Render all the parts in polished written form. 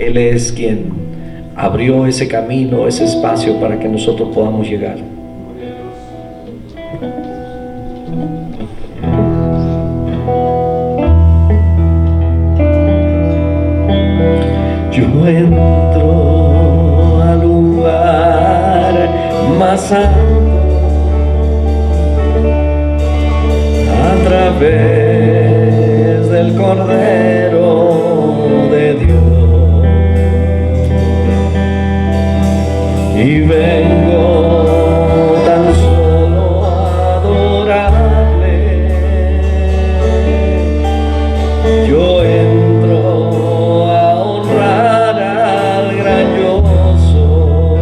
Él es quien abrió ese camino, ese espacio para que nosotros podamos llegar. Yo entro al lugar más alto a través del Cordero de Dios y vengo tan solo a adorarle. Yo entro a honrar al gran yo soy.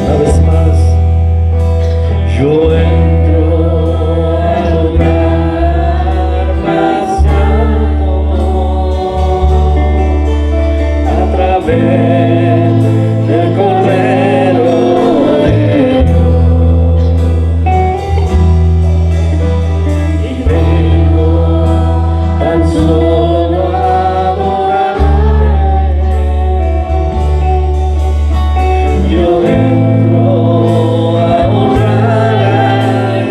Una vez más, yo entro al lugar más alto a través del Cordero de Dios y vengo tan solo a adorarle. Yo entro a honrar al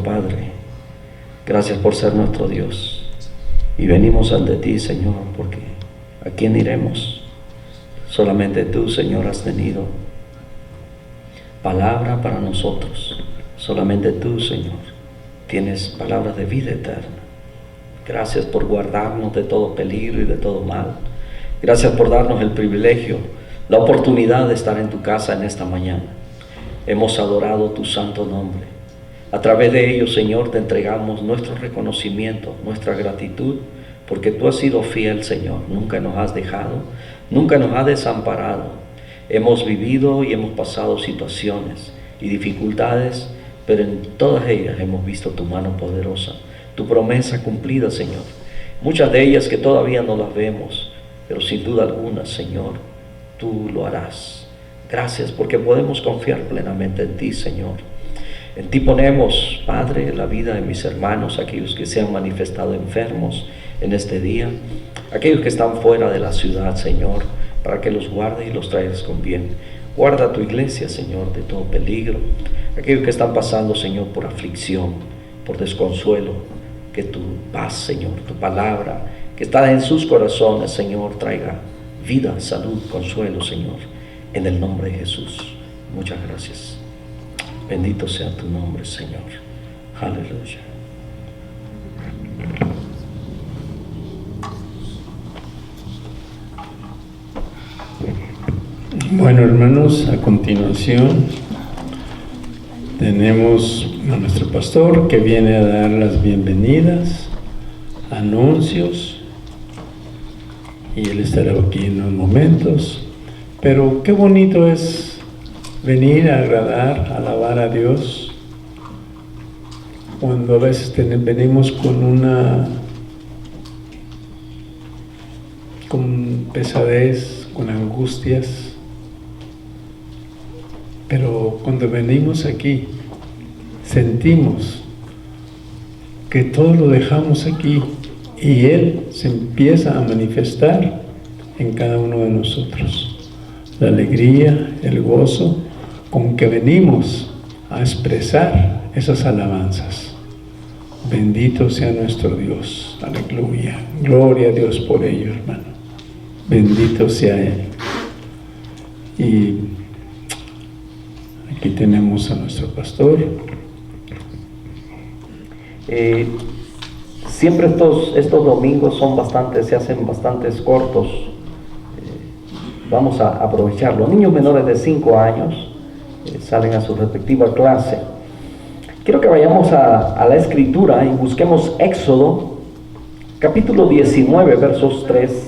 Padre, gracias por ser nuestro Dios. Y venimos ante ti, Señor, porque ¿a quién iremos? Solamente tú, Señor, has tenido palabra para nosotros. Solamente tú, Señor, tienes palabras de vida eterna. Gracias por guardarnos de todo peligro y de todo mal. Gracias por darnos el privilegio, la oportunidad de estar en tu casa en esta mañana. Hemos adorado tu santo nombre. A través de ello, Señor, te entregamos nuestro reconocimiento, nuestra gratitud, porque tú has sido fiel, Señor. Nunca nos has dejado, nunca nos has desamparado. Hemos vivido y hemos pasado situaciones y dificultades, pero en todas ellas hemos visto tu mano poderosa, tu promesa cumplida, Señor. Muchas de ellas que todavía no las vemos, pero sin duda alguna, Señor, tú lo harás. Gracias porque podemos confiar plenamente en ti, Señor. En ti ponemos, Padre, la vida de mis hermanos, aquellos que se han manifestado enfermos en este día, aquellos que están fuera de la ciudad, Señor, para que los guardes y los traigas con bien. Guarda a tu iglesia, Señor, de todo peligro. Aquellos que están pasando, Señor, por aflicción, por desconsuelo, que tu paz, Señor, tu palabra, que está en sus corazones, Señor, traiga vida, salud, consuelo, Señor, en el nombre de Jesús. Muchas gracias. Bendito sea tu nombre, Señor. Aleluya. Bueno, hermanos, a continuación tenemos a nuestro pastor que viene a dar las bienvenidas, anuncios, y él estará aquí en unos momentos. Pero qué bonito es venir a agradar, a alabar a Dios, cuando a veces venimos con pesadez, con angustias. Pero cuando venimos aquí, sentimos que todo lo dejamos aquí y Él se empieza a manifestar en cada uno de nosotros. La alegría, el gozo con que venimos a expresar esas alabanzas. Bendito sea nuestro Dios. Aleluya. Gloria a Dios por ello, hermano. Bendito sea Él. Y aquí tenemos a nuestro pastor. Siempre estos domingos se hacen bastantes cortos. Vamos a aprovechar. Los niños menores de 5 años salen a su respectiva clase. Quiero que vayamos a la escritura y busquemos Éxodo, capítulo 19, versos 3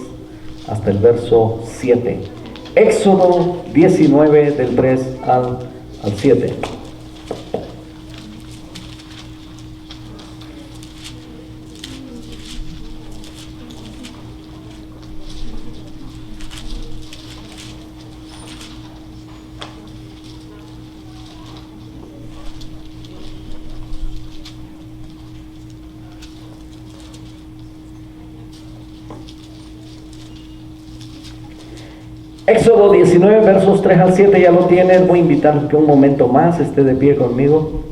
hasta el verso 7. Éxodo 19, del 3 al 7. Éxodo 19, versos 3 al 7, ya lo tienes. Voy a invitarlos que un momento más esté de pie conmigo.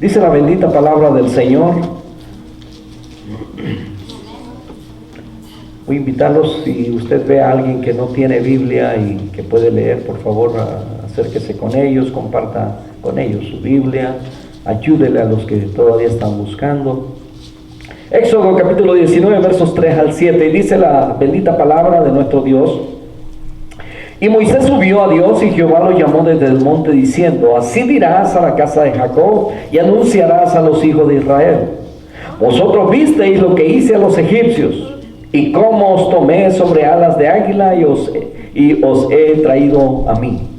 Dice la bendita palabra del Señor. Voy a invitarlos, si usted ve a alguien que no tiene Biblia y que puede leer, por favor, acérquese con ellos, comparta con ellos su Biblia, ayúdele a los que todavía están buscando. Éxodo capítulo 19, versos 3 al 7, y dice la bendita palabra de nuestro Dios: Y Moisés subió a Dios, y Jehová lo llamó desde el monte, diciendo: Así dirás a la casa de Jacob, y anunciarás a los hijos de Israel: Vosotros visteis lo que hice a los egipcios, y cómo os tomé sobre alas de águila, y os he traído a mí.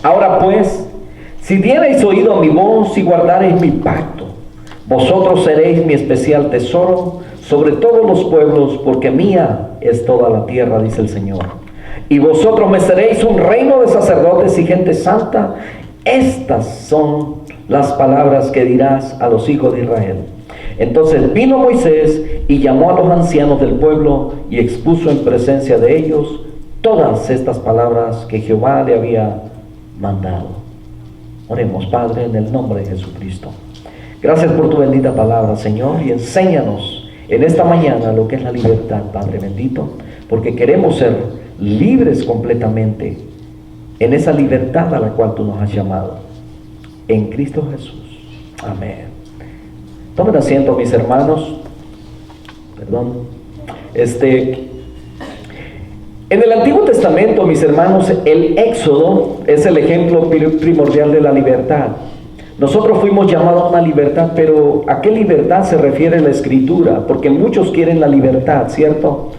Ahora pues, si diereis oído a mi voz y guardareis mi pacto, vosotros seréis mi especial tesoro sobre todos los pueblos, porque mía es toda la tierra, dice el Señor. Y vosotros me seréis un reino de sacerdotes y gente santa. Estas son las palabras que dirás a los hijos de Israel. Entonces vino Moisés y llamó a los ancianos del pueblo y expuso en presencia de ellos todas estas palabras que Jehová le había mandado. Oremos, Padre, en el nombre de Jesucristo. Gracias por tu bendita palabra, Señor, y enséñanos en esta mañana lo que es la libertad, Padre bendito, porque queremos ser libres completamente en esa libertad a la cual tú nos has llamado. En Cristo Jesús. Amén. Tomen asiento, mis hermanos. En el Antiguo Testamento, mis hermanos, el Éxodo es el ejemplo primordial de la libertad. Nosotros fuimos llamados a una libertad, pero ¿a qué libertad se refiere la Escritura? Porque muchos quieren la libertad, ¿cierto?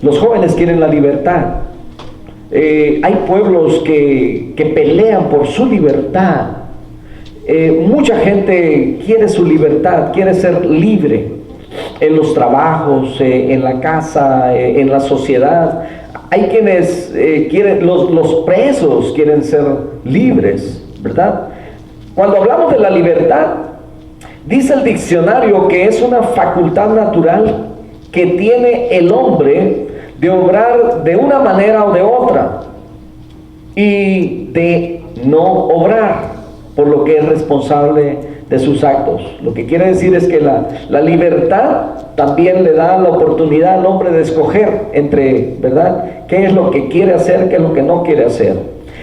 Los jóvenes quieren la libertad. Hay pueblos que pelean por su libertad. Mucha gente quiere su libertad, quiere ser libre en los trabajos, en la casa, en la sociedad. Hay quienes quieren, los presos quieren ser libres, ¿verdad? Cuando hablamos de la libertad, dice el diccionario que es una facultad natural que tiene el hombre de obrar de una manera o de otra y de no obrar, por lo que es responsable de sus actos. Lo que quiere decir es que la libertad también le da la oportunidad al hombre de escoger entre, ¿verdad?, qué es lo que quiere hacer, qué es lo que no quiere hacer.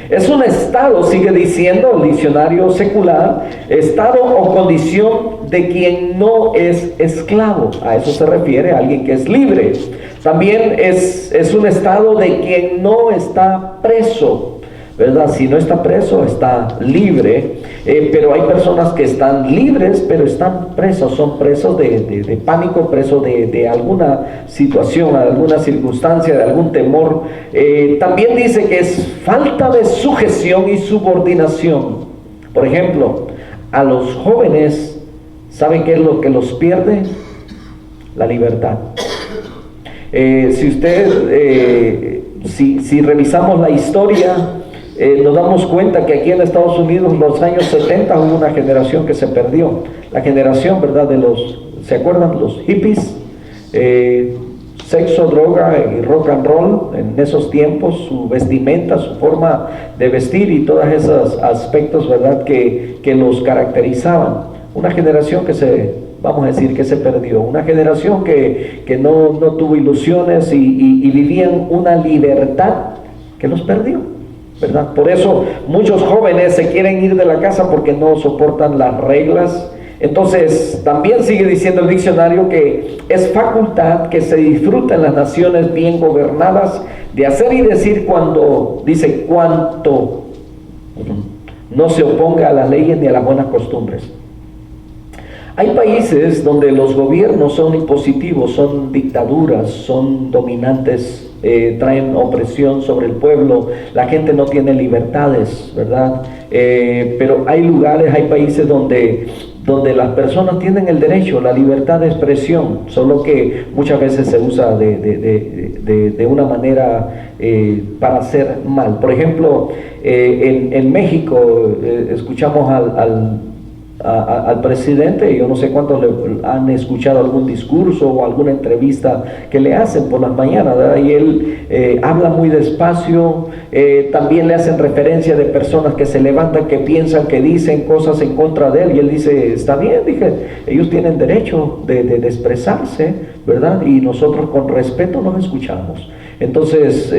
Es un estado, sigue diciendo el diccionario secular, estado o condición de quien no es esclavo. A eso se refiere a alguien que es libre. También es un estado de quien no está preso, ¿verdad? Si no está preso, está libre. Pero hay personas que están libres, pero están presos. Son presos de pánico, presos de alguna situación, alguna circunstancia, de algún temor. También dice que es falta de sujeción y subordinación. Por ejemplo, a los jóvenes, ¿saben qué es lo que los pierde? La libertad. Si revisamos la historia, nos damos cuenta que aquí en Estados Unidos en los años 70 hubo una generación que se perdió. La generación, ¿verdad?, ¿se acuerdan? Los hippies, sexo, droga y rock and roll en esos tiempos, su vestimenta, su forma de vestir y todos esos aspectos, ¿verdad?, que los caracterizaban. Una generación que se perdió, una generación que no tuvo ilusiones y vivían una libertad que los perdió, ¿verdad? Por eso muchos jóvenes se quieren ir de la casa porque no soportan las reglas. Entonces también sigue diciendo el diccionario que es facultad que se disfruta en las naciones bien gobernadas de hacer y decir cuanto no se oponga a las leyes ni a las buenas costumbres. Hay países donde los gobiernos son impositivos, son dictaduras, son dominantes, traen opresión sobre el pueblo, la gente no tiene libertades, ¿verdad? Pero hay lugares, hay países donde las personas tienen el derecho, la libertad de expresión, solo que muchas veces se usa de una manera para hacer mal. Por ejemplo, en México escuchamos al presidente, yo no sé cuántos han escuchado algún discurso o alguna entrevista que le hacen por las mañanas, ¿verdad? Y él habla muy despacio. También le hacen referencia de personas que se levantan, que piensan, que dicen cosas en contra de él, y él dice, está bien, ellos tienen derecho de expresarse, ¿verdad? Y nosotros con respeto los escuchamos. Entonces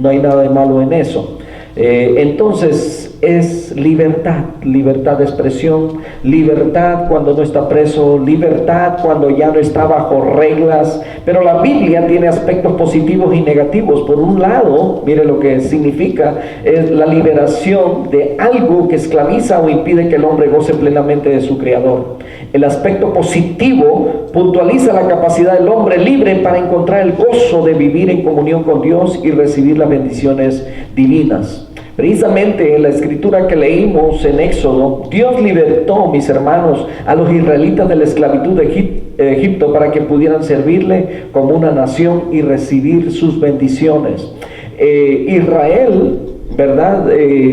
no hay nada de malo en eso. Entonces es libertad de expresión, libertad cuando no está preso, libertad cuando ya no está bajo reglas. Pero la Biblia tiene aspectos positivos y negativos. Por un lado, mire lo que significa, es la liberación de algo que esclaviza o impide que el hombre goce plenamente de su Creador. El aspecto positivo puntualiza la capacidad del hombre libre para encontrar el gozo de vivir en comunión con Dios y recibir las bendiciones divinas. Precisamente en la escritura que leímos en Éxodo, Dios libertó, mis hermanos, a los israelitas de la esclavitud de Egipto para que pudieran servirle como una nación y recibir sus bendiciones. Israel, ¿verdad?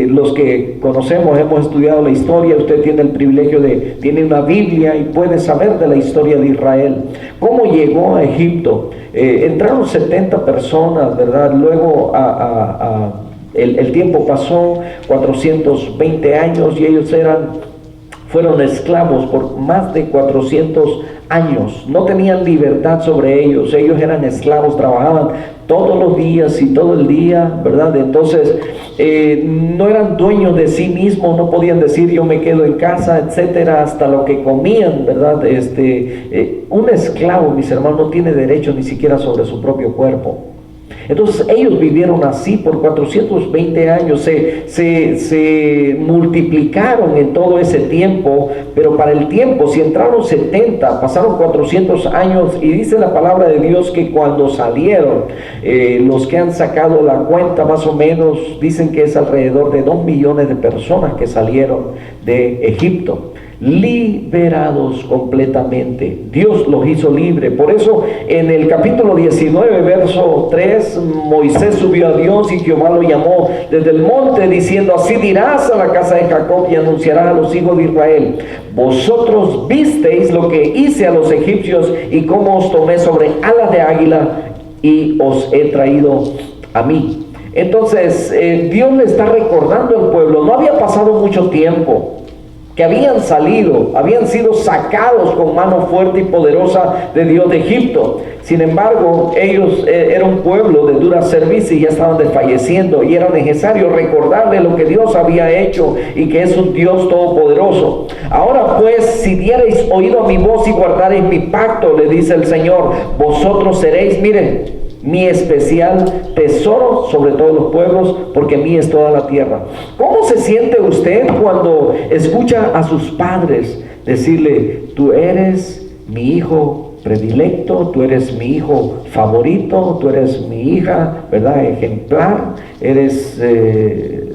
Los que conocemos, hemos estudiado la historia, usted tiene el privilegio tiene una Biblia y puede saber de la historia de Israel. ¿Cómo llegó a Egipto? Entraron 70 personas, ¿verdad? Luego El tiempo pasó, 420 años, y ellos fueron esclavos por más de 400 años. No tenían libertad sobre ellos. Ellos eran esclavos, trabajaban todos los días y todo el día, ¿verdad? Entonces, no eran dueños de sí mismos, no podían decir yo me quedo en casa, etcétera, hasta lo que comían, ¿verdad? Un esclavo, mis hermanos, no tiene derecho ni siquiera sobre su propio cuerpo. Entonces ellos vivieron así por 420 años, se multiplicaron en todo ese tiempo, pero para el tiempo, si entraron 70, pasaron 400 años, y dice la palabra de Dios que cuando salieron, los que han sacado la cuenta más o menos, dicen que es alrededor de 2 millones de personas que salieron de Egipto. Liberados completamente. Dios los hizo libre. Por eso en el capítulo 19, verso 3, Moisés subió a Dios y Jehová lo llamó desde el monte diciendo: así dirás a la casa de Jacob y anunciarás a los hijos de Israel: vosotros visteis lo que hice a los egipcios y cómo os tomé sobre alas de águila y os he traído a mí. Entonces Dios le está recordando al pueblo, no había pasado mucho tiempo que habían salido, habían sido sacados con mano fuerte y poderosa de Dios de Egipto. Sin embargo, ellos eran un pueblo de dura cerviz y ya estaban desfalleciendo, y era necesario recordarle lo que Dios había hecho y que es un Dios todopoderoso. Ahora pues, si diereis oído a mi voz y guardareis mi pacto, le dice el Señor, vosotros seréis, miren, mi especial tesoro sobre todos los pueblos, porque mía es toda la tierra. ¿Cómo se siente usted cuando escucha a sus padres decirle: tú eres mi hijo predilecto, tú eres mi hijo favorito, tú eres mi hija, ¿verdad?, ejemplar, eres,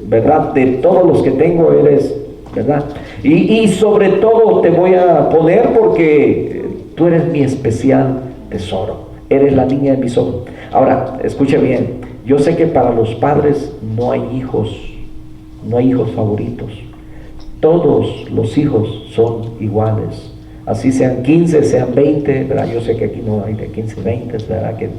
¿verdad?, de todos los que tengo eres, ¿verdad? Y sobre todo te voy a poner porque tú eres mi especial tesoro. Eres la niña de mis ojos. Ahora, escuche bien. Yo sé que para los padres no hay hijos favoritos. Todos los hijos son iguales. Así sean 15, sean 20, ¿verdad? Yo sé que aquí no hay de 15, 20, ¿verdad? Que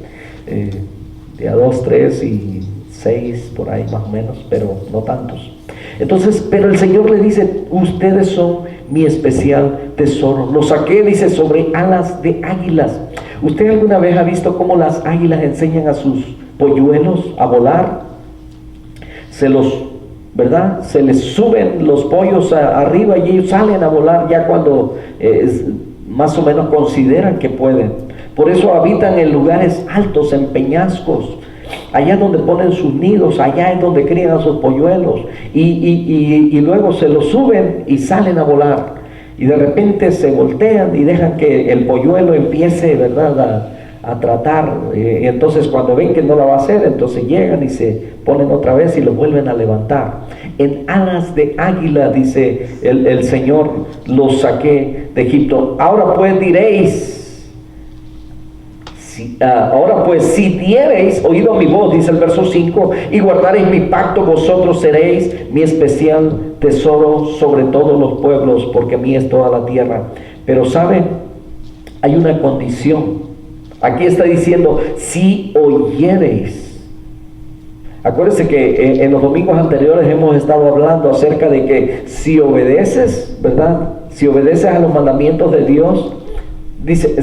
de a 2, 3 y 6 por ahí más o menos, pero no tantos. Entonces, pero el Señor le dice: ustedes son mi especial tesoro. Los saqué, dice, sobre alas de águilas. ¿Usted alguna vez ha visto cómo las águilas enseñan a sus polluelos a volar? ¿Verdad? Se les suben los pollos arriba y ellos salen a volar ya cuando más o menos consideran que pueden. Por eso habitan en lugares altos, en peñascos. Allá donde ponen sus nidos, allá es donde crían a sus polluelos. Y luego se los suben y salen a volar. Y de repente se voltean y dejan que el polluelo empiece, ¿verdad?, a tratar. Entonces cuando ven que no la va a hacer, entonces llegan y se ponen otra vez y lo vuelven a levantar. En alas de águila, dice el Señor, los saqué de Egipto. Ahora pues diréis, si diereis oído a mi voz, dice el verso 5, y guardareis mi pacto, vosotros seréis mi especial tesoro sobre todos los pueblos, porque mía es toda la tierra. Pero ¿saben? Hay una condición. Aquí está diciendo: si oyereis. Acuérdense que en los domingos anteriores hemos estado hablando acerca de que si obedeces, ¿verdad?, si obedeces a los mandamientos de Dios, dice,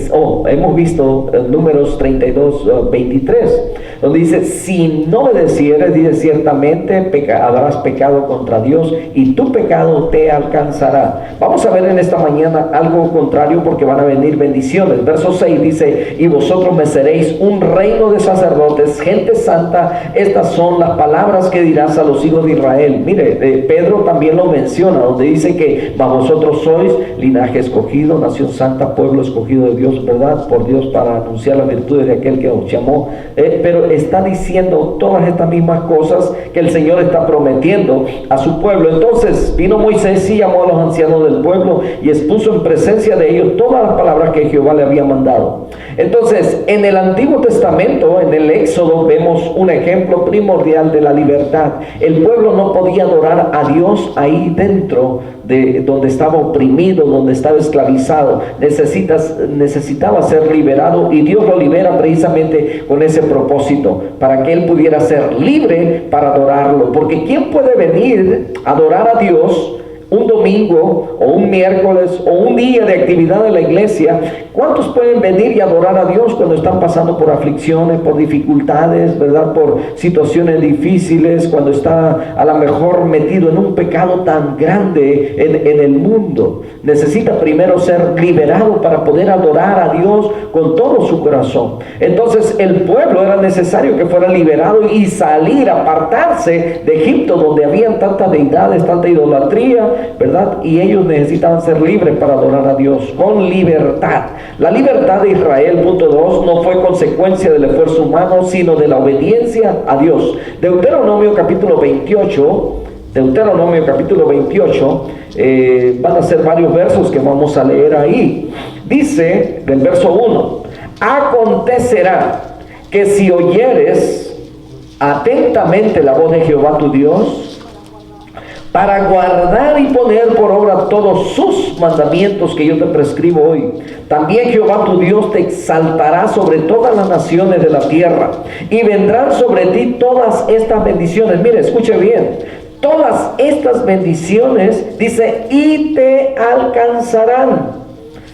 hemos visto Números 32, 23, donde dice: si no obedecieres, dice, ciertamente habrás pecado contra Dios y tu pecado te alcanzará. Vamos a ver en esta mañana algo contrario, porque van a venir bendiciones. Verso 6 dice: y vosotros me seréis un reino de sacerdotes, gente santa. Estas son las palabras que dirás a los hijos de Israel. Mire, Pedro también lo menciona, donde dice que vosotros sois linaje escogido, nación santa, pueblo escogido de Dios, ¿verdad?, por Dios, para anunciar las virtudes de aquel que os llamó. Pero está diciendo todas estas mismas cosas que el Señor está prometiendo a su pueblo. Entonces vino Moisés y llamó a los ancianos del pueblo y expuso en presencia de ellos todas las palabras que Jehová le había mandado. Entonces, en el Antiguo Testamento, en el Éxodo, vemos un ejemplo primordial de la libertad. El pueblo no podía adorar a Dios ahí dentro de donde estaba oprimido, donde estaba esclavizado, necesitaba ser liberado, y Dios lo libera precisamente con ese propósito, para que él pudiera ser libre para adorarlo. Porque ¿quién puede venir a adorar a Dios un domingo o un miércoles o un día de actividad en la iglesia? ¿Cuántos pueden venir y adorar a Dios cuando están pasando por aflicciones, por dificultades, verdad, por situaciones difíciles, cuando está a lo mejor metido en un pecado tan grande en el mundo? Necesita primero ser liberado para poder adorar a Dios con todo su corazón. Entonces el pueblo era necesario que fuera liberado y salir, apartarse de Egipto, donde habían tantas deidades, tanta idolatría, ¿verdad? Y ellos necesitaban ser libres para adorar a Dios con libertad. La libertad de Israel, punto 2, no fue consecuencia del esfuerzo humano, sino de la obediencia a Dios. Deuteronomio capítulo 28, van a ser varios versos que vamos a leer ahí. Dice del verso 1: acontecerá que si oyeres atentamente la voz de Jehová tu Dios, para guardar y poner por obra todos sus mandamientos que yo te prescribo hoy, también Jehová tu Dios te exaltará sobre todas las naciones de la tierra, y vendrán sobre ti todas estas bendiciones. Mire, escuche bien, todas estas bendiciones, dice, y te alcanzarán.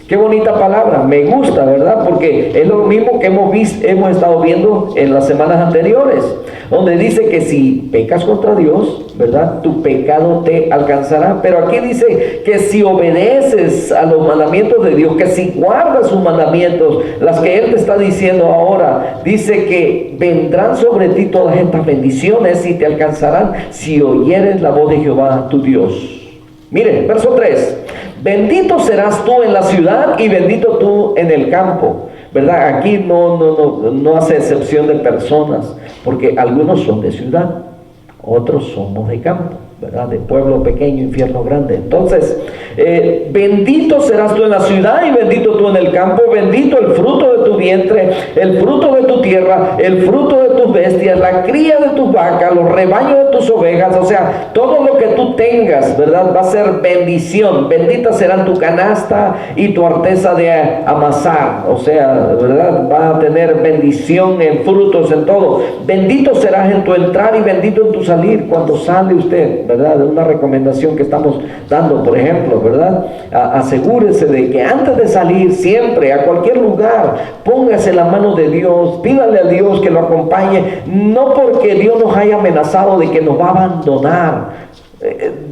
Qué bonita palabra, me gusta, ¿verdad? Porque es lo mismo que hemos estado viendo en las semanas anteriores, donde dice que si pecas contra Dios, ¿verdad?, tu pecado te alcanzará. Pero aquí dice que si obedeces a los mandamientos de Dios, que si guardas sus mandamientos, las que Él te está diciendo ahora, dice que vendrán sobre ti todas estas bendiciones y te alcanzarán si oyeres la voz de Jehová tu Dios. Mire, verso 3: bendito serás tú en la ciudad y bendito tú en el campo, ¿verdad? Aquí no hace excepción de personas, porque algunos son de ciudad, otros somos de campo, ¿verdad? De pueblo pequeño, infierno grande. Entonces, bendito serás tú en la ciudad y bendito tú en el campo, bendito el fruto de tu vientre, el fruto de tu tierra, el fruto de tus bestias, la cría de tus vacas, los rebaños de tus ovejas. O sea, todo lo que tú tengas, ¿verdad?, va a ser bendición. Bendita será tu canasta y tu arteza de amasar. O sea, ¿verdad?, va a tener bendición en frutos, en todo. Bendito serás en tu entrar y bendito en tu salir. Cuando sale usted, ¿verdad?, de una recomendación que estamos dando, por ejemplo, ¿verdad?, asegúrese de que antes de salir, siempre, a cualquier lugar, póngase en la mano de Dios, pídale a Dios que lo acompañe, no porque Dios nos haya amenazado de que nos va a abandonar.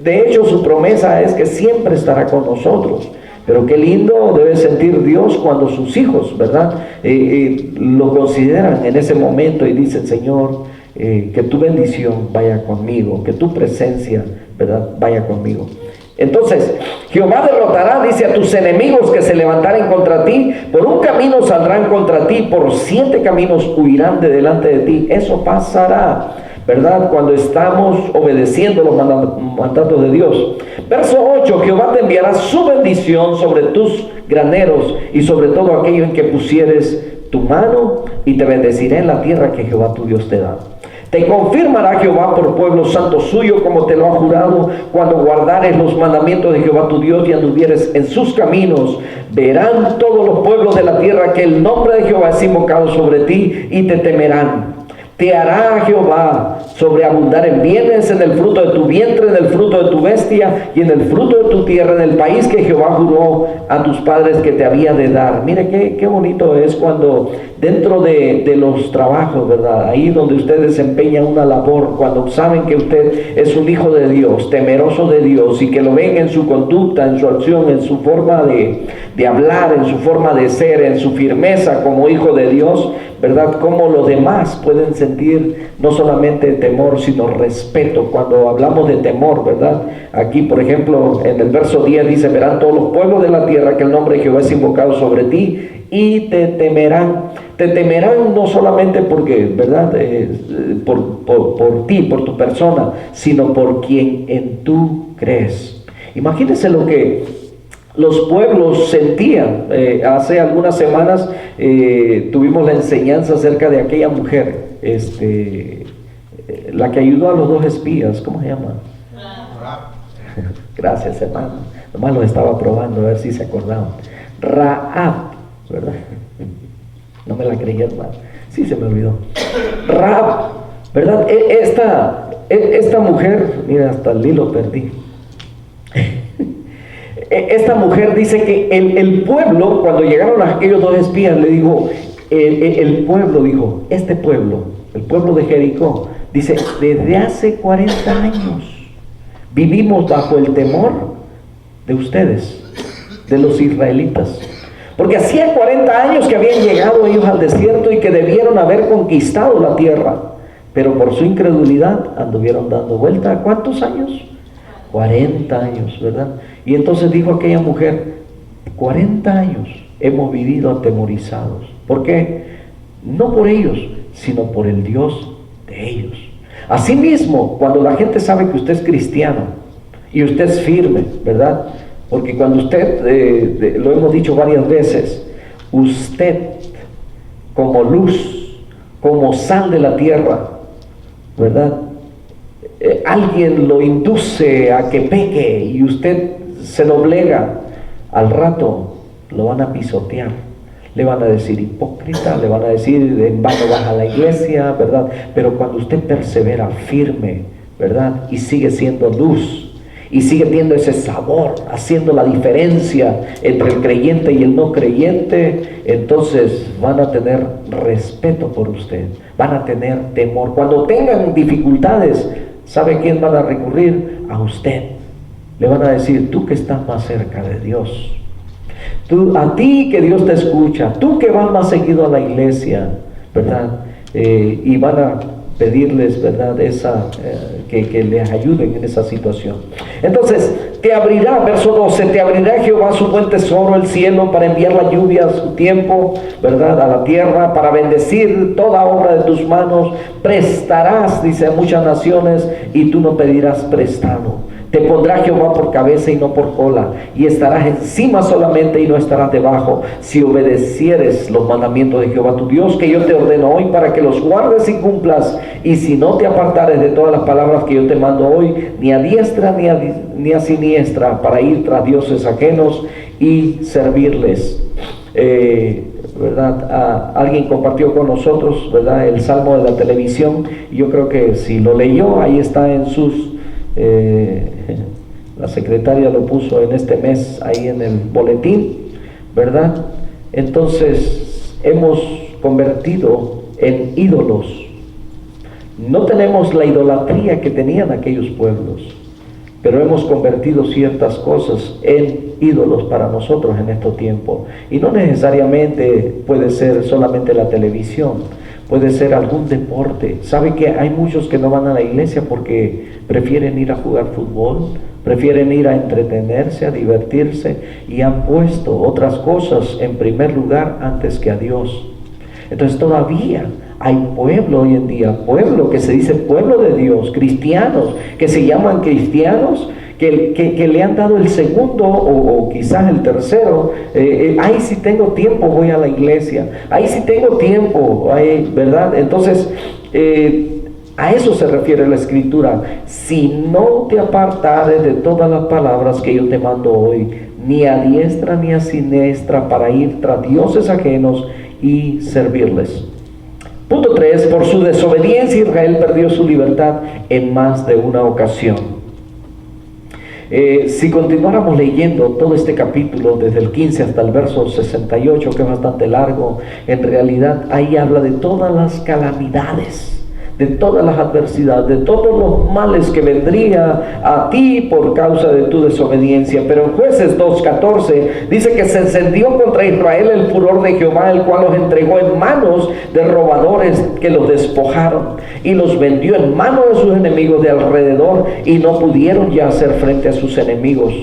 De hecho, su promesa es que siempre estará con nosotros. Pero qué lindo debe sentir Dios cuando sus hijos, ¿verdad?, lo consideran en ese momento y dicen: Señor, que tu bendición vaya conmigo, que tu presencia, ¿verdad?, vaya conmigo. Entonces, Jehová derrotará, dice, a tus enemigos que se levantaren contra ti. Por un camino saldrán contra ti, por 7 caminos huirán de delante de ti. Eso pasará, ¿verdad?, cuando estamos obedeciendo los mandatos de Dios. Verso 8: Jehová te enviará su bendición sobre tus graneros y sobre todo aquello en que pusieres tu mano, y te bendeciré en la tierra que Jehová tu Dios te da. Te confirmará Jehová por pueblo santo suyo, como te lo ha jurado, cuando guardares los mandamientos de Jehová tu Dios y anduvieres en sus caminos. Verán todos los pueblos de la tierra que el nombre de Jehová es invocado sobre ti, y te temerán. Te hará Jehová sobreabundar en bienes, en el fruto de tu vientre, en el fruto de tu bestia y en el fruto de tu tierra, en el país que Jehová juró a tus padres que te había de dar. Mire qué bonito es cuando dentro de los trabajos, ¿verdad?, ahí donde usted desempeña una labor, cuando saben que usted es un hijo de Dios, temeroso de Dios, y que lo ven en su conducta, en su acción, en su forma de hablar, en su forma de ser, en su firmeza como hijo de Dios, ¿verdad?, como los demás pueden sentir no solamente temor, sino respeto. Cuando hablamos de temor, ¿verdad?, aquí por ejemplo en el verso 10 dice: verán todos los pueblos de la tierra que el nombre de Jehová es invocado sobre ti, y te temerán. Te temerán no solamente porque, ¿verdad?, por ti, por tu persona, sino por quien en tú crees. Imagínense lo que los pueblos sentían. Hace algunas semanas tuvimos la enseñanza acerca de aquella mujer, la que ayudó a los 2 espías. ¿Cómo se llama? Gracias, hermano. Nomás lo estaba probando a ver si se acordaban. Rahab, ¿verdad? No me la creí, hermano. Sí, se me olvidó. Rahab, ¿verdad? Esta mujer, mira, hasta el hilo perdí. Esta mujer dice que el pueblo, cuando llegaron aquellos dos espías, le dijo, el pueblo dijo, este pueblo, el pueblo de Jericó, dice, desde hace 40 años vivimos bajo el temor de ustedes, de los israelitas. Porque hacía 40 años que habían llegado ellos al desierto y que debieron haber conquistado la tierra. Pero por su incredulidad anduvieron dando vuelta. ¿Cuántos años? 40 años, ¿verdad? Y entonces dijo aquella mujer, 40 años hemos vivido atemorizados. ¿Por qué? No por ellos, sino por el Dios de ellos. Asimismo, cuando la gente sabe que usted es cristiano y usted es firme, ¿verdad? Porque cuando usted, lo hemos dicho varias veces, usted como luz, como sal de la tierra, ¿verdad? Alguien lo induce a que peque y usted se doblega, al rato lo van a pisotear, le van a decir hipócrita, le van a decir en vano vas a la iglesia, ¿verdad? Pero cuando usted persevera firme, ¿verdad? Y sigue siendo luz, y sigue teniendo ese sabor, haciendo la diferencia entre el creyente y el no creyente, entonces van a tener respeto por usted, van a tener temor. Cuando tengan dificultades, ¿sabe a quién van a recurrir? A usted. Le van a decir, tú que estás más cerca de Dios, a ti que Dios te escucha, tú que vas más seguido a la iglesia, ¿verdad? Y van a pedirles, ¿verdad? Que les ayuden en esa situación. Entonces, te abrirá, verso 12, te abrirá Jehová su buen tesoro, el cielo, para enviar la lluvia a su tiempo, ¿verdad? A la tierra, para bendecir toda obra de tus manos. Prestarás, dice, a muchas naciones, y tú no pedirás prestado. Te pondrá Jehová por cabeza y no por cola, y estarás encima solamente y no estarás debajo, si obedecieres los mandamientos de Jehová tu Dios, que yo te ordeno hoy, para que los guardes y cumplas. Y si no te apartares de todas las palabras que yo te mando hoy, ni a diestra ni a siniestra, para ir tras dioses ajenos y servirles. ¿Verdad? Alguien compartió con nosotros, ¿verdad?, el salmo de la televisión, y yo creo que si lo leyó, ahí está en sus... la secretaria lo puso en este mes ahí en el boletín, ¿verdad? Entonces hemos convertido en ídolos. No tenemos la idolatría que tenían aquellos pueblos, pero hemos convertido ciertas cosas en ídolos para nosotros en este tiempo. Y no necesariamente puede ser solamente la televisión, puede ser algún deporte. ¿Sabe que hay muchos que no van a la iglesia porque prefieren ir a jugar fútbol, prefieren ir a entretenerse, a divertirse, y han puesto otras cosas en primer lugar antes que a Dios? Entonces todavía hay pueblo hoy en día, pueblo que se dice pueblo de Dios, cristianos que se llaman cristianos, que le han dado el segundo o quizás el tercero. Ahí sí tengo tiempo, voy a la iglesia, ahí sí tengo tiempo, ¿verdad? Entonces a eso se refiere la escritura: si no te apartares de todas las palabras que yo te mando hoy, ni a diestra ni a siniestra, para ir tras dioses ajenos y servirles. Punto 3, por su desobediencia Israel perdió su libertad en más de una ocasión. Si continuáramos leyendo todo este capítulo desde el 15 hasta el verso 68, que es bastante largo, en realidad ahí habla de todas las calamidades, de todas las adversidades, de todos los males que vendría a ti por causa de tu desobediencia. Pero en Jueces 2:14 dice que se encendió contra Israel el furor de Jehová, el cual los entregó en manos de robadores que los despojaron, y los vendió en manos de sus enemigos de alrededor, y no pudieron ya hacer frente a sus enemigos.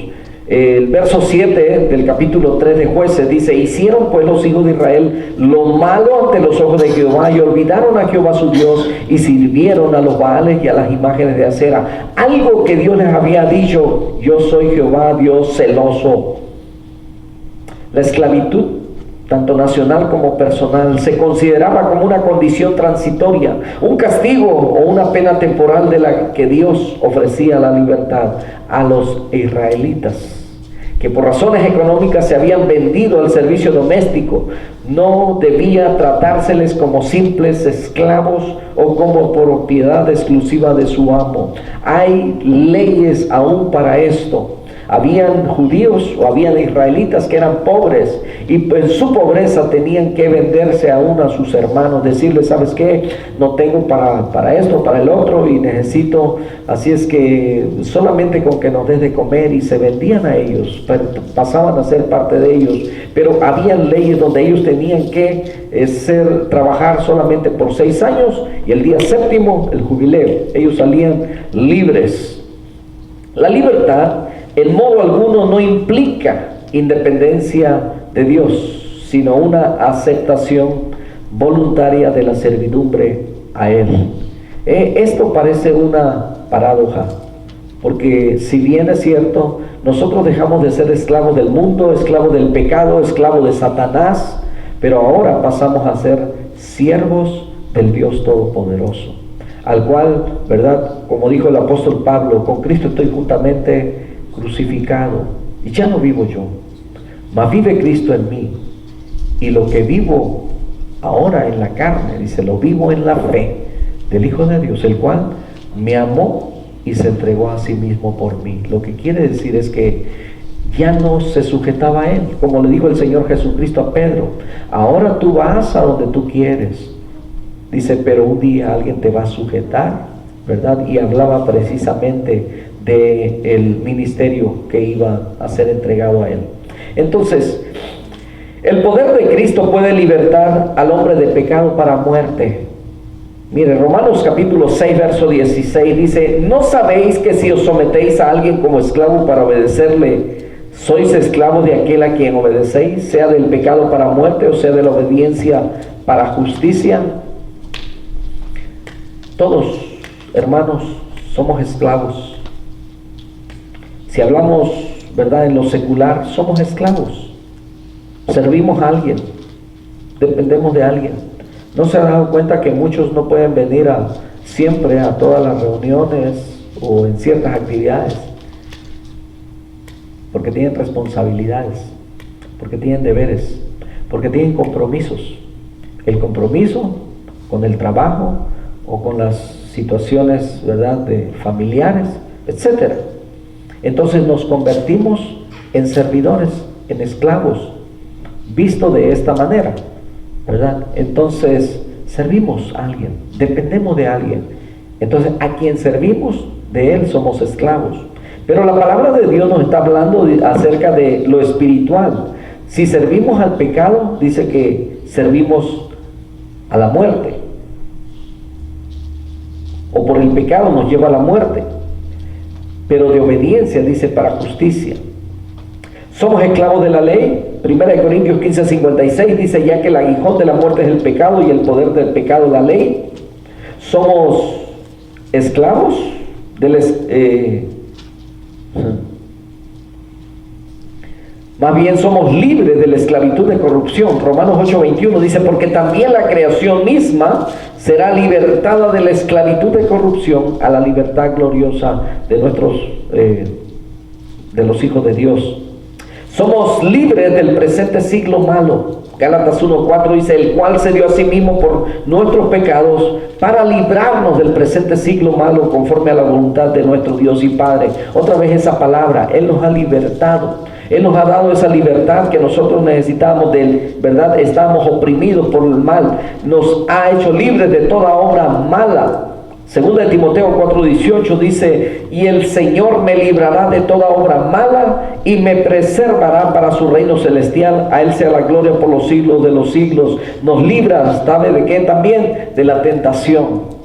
El verso 7 del capítulo 3 de Jueces dice: hicieron pues los hijos de Israel lo malo ante los ojos de Jehová, y olvidaron a Jehová su Dios, y sirvieron a los Baales y a las imágenes de acera, algo que Dios les había dicho: yo soy Jehová Dios celoso. La esclavitud tanto nacional como personal. Se consideraba como una condición transitoria, un castigo o una pena temporal de la que Dios ofrecía la libertad a los israelitas, que por razones económicas se habían vendido al servicio doméstico. No debía tratárseles como simples esclavos o como propiedad exclusiva de su amo. Hay leyes aún para esto. Habían judíos o habían israelitas que eran pobres y en su pobreza tenían que venderse aún a sus hermanos, decirles: ¿sabes qué? No tengo para esto, para el otro, y necesito, así es que solamente con que nos des de comer. Y se vendían a ellos, pasaban a ser parte de ellos. Pero habían leyes donde ellos tenían que trabajar solamente por 6 años, y el día séptimo, el jubileo, ellos salían libres. La libertad en modo alguno no implica independencia de Dios, sino una aceptación voluntaria de la servidumbre a Él. Esto parece una paradoja, porque si bien es cierto, nosotros dejamos de ser esclavos del mundo, esclavos del pecado, esclavos de Satanás, pero ahora pasamos a ser siervos del Dios Todopoderoso, al cual, ¿verdad? Como dijo el apóstol Pablo: con Cristo estoy juntamente crucificado, y ya no vivo yo, mas vive Cristo en mí. Y lo que vivo ahora en la carne, dice, lo vivo en la fe del Hijo de Dios, el cual me amó y se entregó a sí mismo por mí. Lo que quiere decir es que ya no se sujetaba a él, como le dijo el Señor Jesucristo a Pedro: ahora tú vas a donde tú quieres, dice, pero un día alguien te va a sujetar, ¿verdad? Y hablaba precisamente del ministerio que iba a ser entregado a él. Entonces, el poder de Cristo puede libertar al hombre de pecado para muerte. Mire, Romanos capítulo 6, verso 16 dice: ¿no sabéis que si os sometéis a alguien como esclavo para obedecerle, sois esclavos de aquel a quien obedecéis, sea del pecado para muerte o sea de la obediencia para justicia? Todos, hermanos, somos esclavos. Si hablamos, ¿verdad?, en lo secular, somos esclavos. Servimos a alguien, dependemos de alguien. ¿No se han dado cuenta que muchos no pueden venir siempre a todas las reuniones o en ciertas actividades? Porque tienen responsabilidades, porque tienen deberes, porque tienen compromisos. El compromiso con el trabajo o con las situaciones, ¿verdad?, de familiares, etcétera. Entonces nos convertimos en servidores, en esclavos, visto de esta manera, ¿verdad? Entonces servimos a alguien, dependemos de alguien. Entonces a quien servimos, de él somos esclavos. Pero la palabra de Dios nos está hablando acerca de lo espiritual. Si servimos al pecado, dice que servimos a la muerte, o por el pecado nos lleva a la muerte. Pero de obediencia, dice, para justicia. Somos esclavos de la ley. 1 Corintios 15:56 dice: ya que el aguijón de la muerte es el pecado y el poder del pecado la ley. Somos esclavos más bien somos libres de la esclavitud de corrupción. Romanos 8:21 dice: porque también la creación misma será libertada de la esclavitud de corrupción a la libertad gloriosa de los hijos de Dios. Somos libres del presente siglo malo. Gálatas 1:4 dice: el cual se dio a sí mismo por nuestros pecados para librarnos del presente siglo malo, conforme a la voluntad de nuestro Dios y Padre. Otra vez esa palabra: Él nos ha libertado. Él nos ha dado esa libertad que nosotros necesitábamos de Él, ¿verdad? Estábamos oprimidos por el mal. Nos ha hecho libres de toda obra mala. Segunda de Timoteo 4:18 dice: y el Señor me librará de toda obra mala y me preservará para su reino celestial. A Él sea la gloria por los siglos de los siglos. Nos libra, ¿sabe de qué? También de la tentación.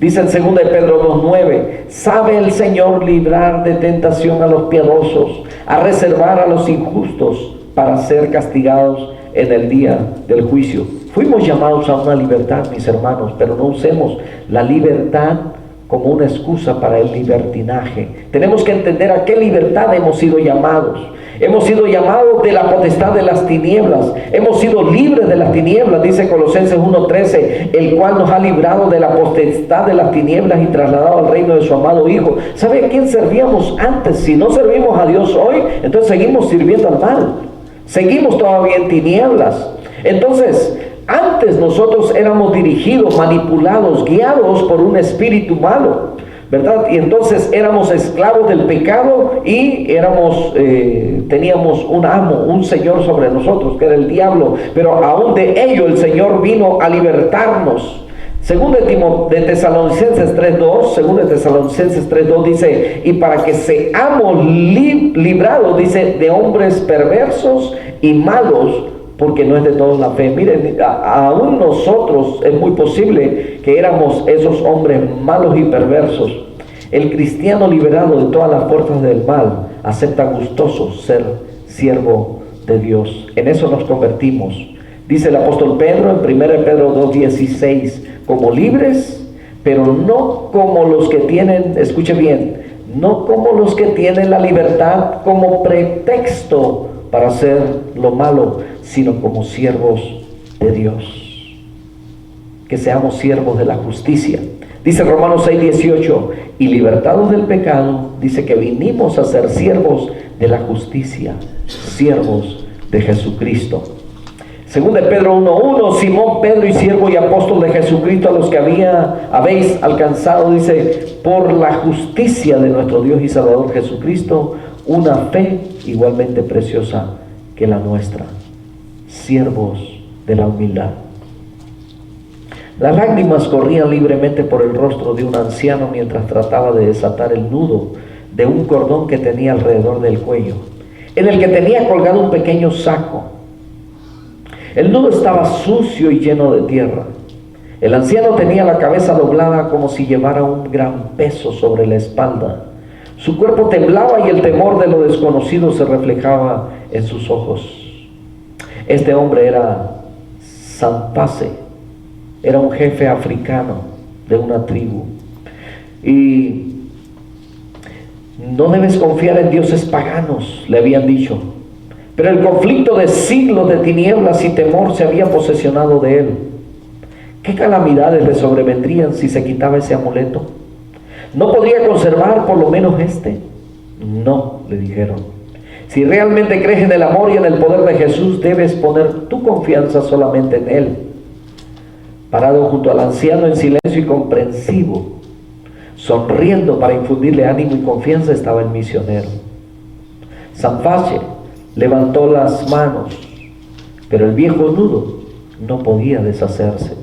Dice en 2 de Pedro 2:9: sabe el Señor librar de tentación a los piadosos, a reservar a los injustos para ser castigados en el día del juicio. Fuimos llamados a una libertad, mis hermanos, pero no usemos la libertad como una excusa para el libertinaje. Tenemos que entender a qué libertad hemos sido llamados. Hemos sido llamados de la potestad de las tinieblas. Hemos sido libres de las tinieblas, dice Colosenses 1:13, el cual nos ha librado de la potestad de las tinieblas y trasladado al reino de su amado Hijo. ¿Sabe a quién servíamos antes? Si no servimos a Dios hoy, entonces seguimos sirviendo al mal. Seguimos todavía en tinieblas. Entonces, antes nosotros éramos dirigidos, manipulados, guiados por un espíritu malo, ¿verdad? Y entonces éramos esclavos del pecado y teníamos un amo, un señor sobre nosotros, que era el diablo, pero aún de ello el Señor vino a libertarnos. Según de Tesalonicenses 3:2 dice, y para que seamos librados, dice, de hombres perversos y malos, porque no es de todos la fe. Miren, aún nosotros es muy posible que éramos esos hombres malos y perversos. El cristiano liberado de todas las fuerzas del mal acepta gustoso ser siervo de Dios. En eso nos convertimos. Dice el apóstol Pedro en 1 Pedro 2:16, como libres, pero no como los que tienen, escuche bien, no como los que tienen la libertad como pretexto para hacer lo malo, sino como siervos de Dios. Que seamos siervos de la justicia. Dice Romanos 6:18, y libertados del pecado, dice que vinimos a ser siervos de la justicia, siervos de Jesucristo. Según de Pedro 1:1, Simón Pedro y siervo y apóstol de Jesucristo, a los que habéis alcanzado, dice, por la justicia de nuestro Dios y Salvador Jesucristo, una fe igualmente preciosa que la nuestra, siervos de la humildad. Las lágrimas corrían libremente por el rostro de un anciano mientras trataba de desatar el nudo de un cordón que tenía alrededor del cuello, en el que tenía colgado un pequeño saco. El nudo estaba sucio y lleno de tierra. El anciano tenía la cabeza doblada como si llevara un gran peso sobre la espalda. Su cuerpo temblaba y el temor de lo desconocido se reflejaba en sus ojos. Este hombre era Sampase, era un jefe africano de una tribu. Y no debes confiar en dioses paganos, le habían dicho. Pero el conflicto de siglos de tinieblas y temor se había posesionado de él. ¿Qué calamidades le sobrevendrían si se quitaba ese amuleto? ¿No podría conservar por lo menos este? No, le dijeron. Si realmente crees en el amor y en el poder de Jesús, debes poner tu confianza solamente en Él. Parado junto al anciano en silencio y comprensivo, sonriendo para infundirle ánimo y confianza, estaba el misionero. Sampase levantó las manos, pero el viejo nudo no podía deshacerse,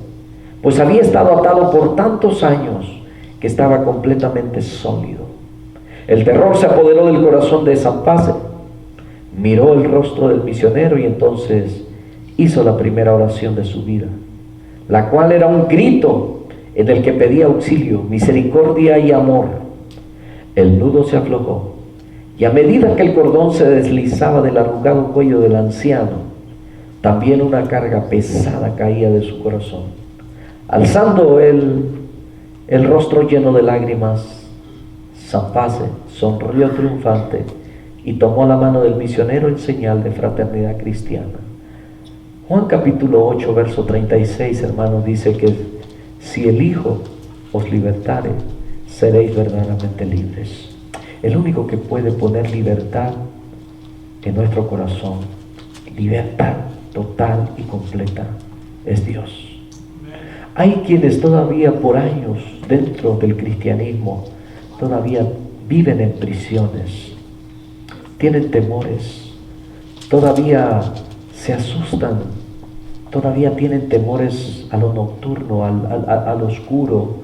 pues había estado atado por tantos años que estaba completamente sólido. El terror se apoderó del corazón de Sampase. Miró el rostro del misionero y entonces hizo la primera oración de su vida, la cual era un grito en el que pedía auxilio, misericordia y amor. El nudo se aflojó y a medida que el cordón se deslizaba del arrugado cuello del anciano, también una carga pesada caía de su corazón. Alzando el rostro lleno de lágrimas, Sampase sonrió triunfante y tomó la mano del misionero en señal de fraternidad cristiana. Juan capítulo 8, verso 36, hermanos, dice que si el Hijo os libertare, seréis verdaderamente libres. El único que puede poner libertad en nuestro corazón, libertad total y completa, es Dios. Hay quienes todavía por años dentro del cristianismo todavía viven en prisiones, tienen temores, todavía se asustan, todavía tienen temores a lo nocturno, al oscuro.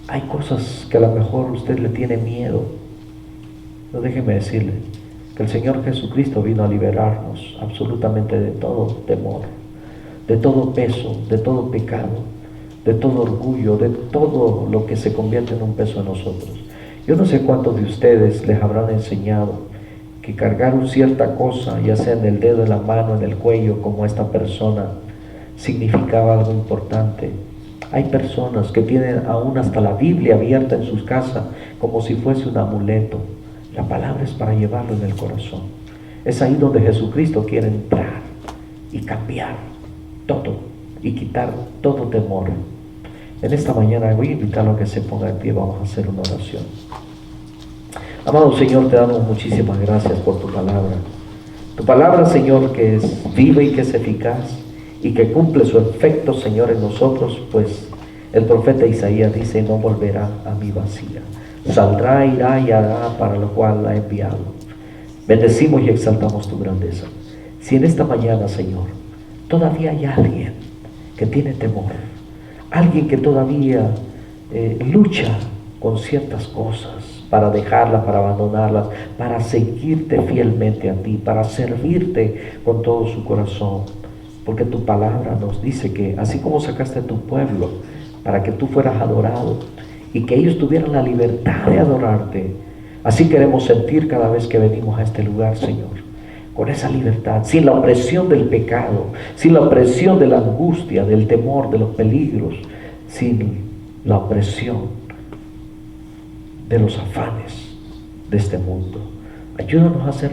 Hay cosas que a lo mejor usted le tiene miedo. Pero déjeme decirle que el Señor Jesucristo vino a liberarnos absolutamente de todo temor, de todo peso, de todo pecado, de todo orgullo, de todo lo que se convierte en un peso en nosotros. Yo no sé cuántos de ustedes les habrán enseñado que cargar una cierta cosa, ya sea en el dedo, en la mano, en el cuello, como esta persona, significaba algo importante. Hay personas que tienen aún hasta la Biblia abierta en sus casas como si fuese un amuleto. La palabra es para llevarlo en el corazón. Es ahí donde Jesucristo quiere entrar y cambiar todo y quitar todo temor. En esta mañana voy a invitarlo a que se ponga en pie. Vamos a hacer una oración. Amado Señor, te damos muchísimas gracias por tu palabra. Tu palabra, Señor, que es viva y que es eficaz y que cumple su efecto, Señor, en nosotros, pues el profeta Isaías dice: no volverá a mí vacía, saldrá, irá y hará para lo cual la he enviado. Bendecimos y exaltamos tu grandeza. Si en esta mañana, Señor, todavía hay alguien que tiene temor, alguien que todavía lucha con ciertas cosas, para dejarlas, para abandonarlas, para seguirte fielmente a ti, para servirte con todo su corazón, porque tu palabra nos dice que así como sacaste a tu pueblo para que tú fueras adorado y que ellos tuvieran la libertad de adorarte, así queremos sentir cada vez que venimos a este lugar, Señor, con esa libertad, sin la opresión del pecado, sin la opresión de la angustia, del temor, de los peligros, sin la opresión de los afanes de este mundo. Ayúdanos a ser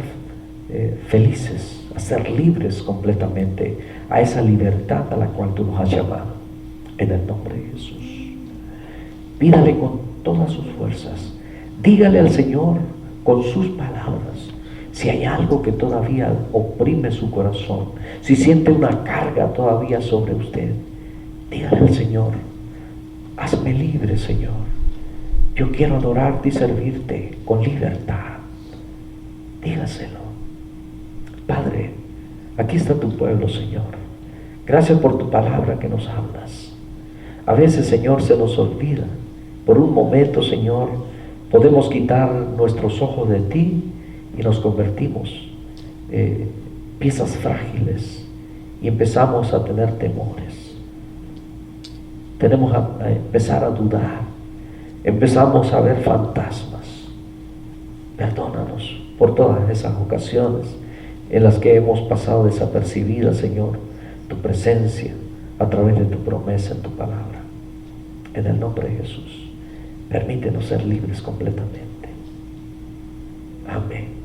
felices, a ser libres completamente, a esa libertad a la cual tú nos has llamado, en el nombre de Jesús. Pídale con todas sus fuerzas, dígale al Señor con sus palabras si hay algo que todavía oprime su corazón, si siente una carga todavía sobre usted. Dígale al Señor: hazme libre, Señor. Yo quiero adorarte y servirte con libertad. Dígaselo. Padre, aquí está tu pueblo, Señor. Gracias por tu palabra que nos hablas. A veces, Señor, se nos olvida. Por un momento, Señor, podemos quitar nuestros ojos de ti y nos convertimos piezas frágiles y empezamos a tener temores. Tenemos a empezar a dudar. Empezamos a ver fantasmas. Perdónanos por todas esas ocasiones en las que hemos pasado desapercibida, Señor, tu presencia a través de tu promesa en tu palabra. En el nombre de Jesús, permítenos ser libres completamente. Amén.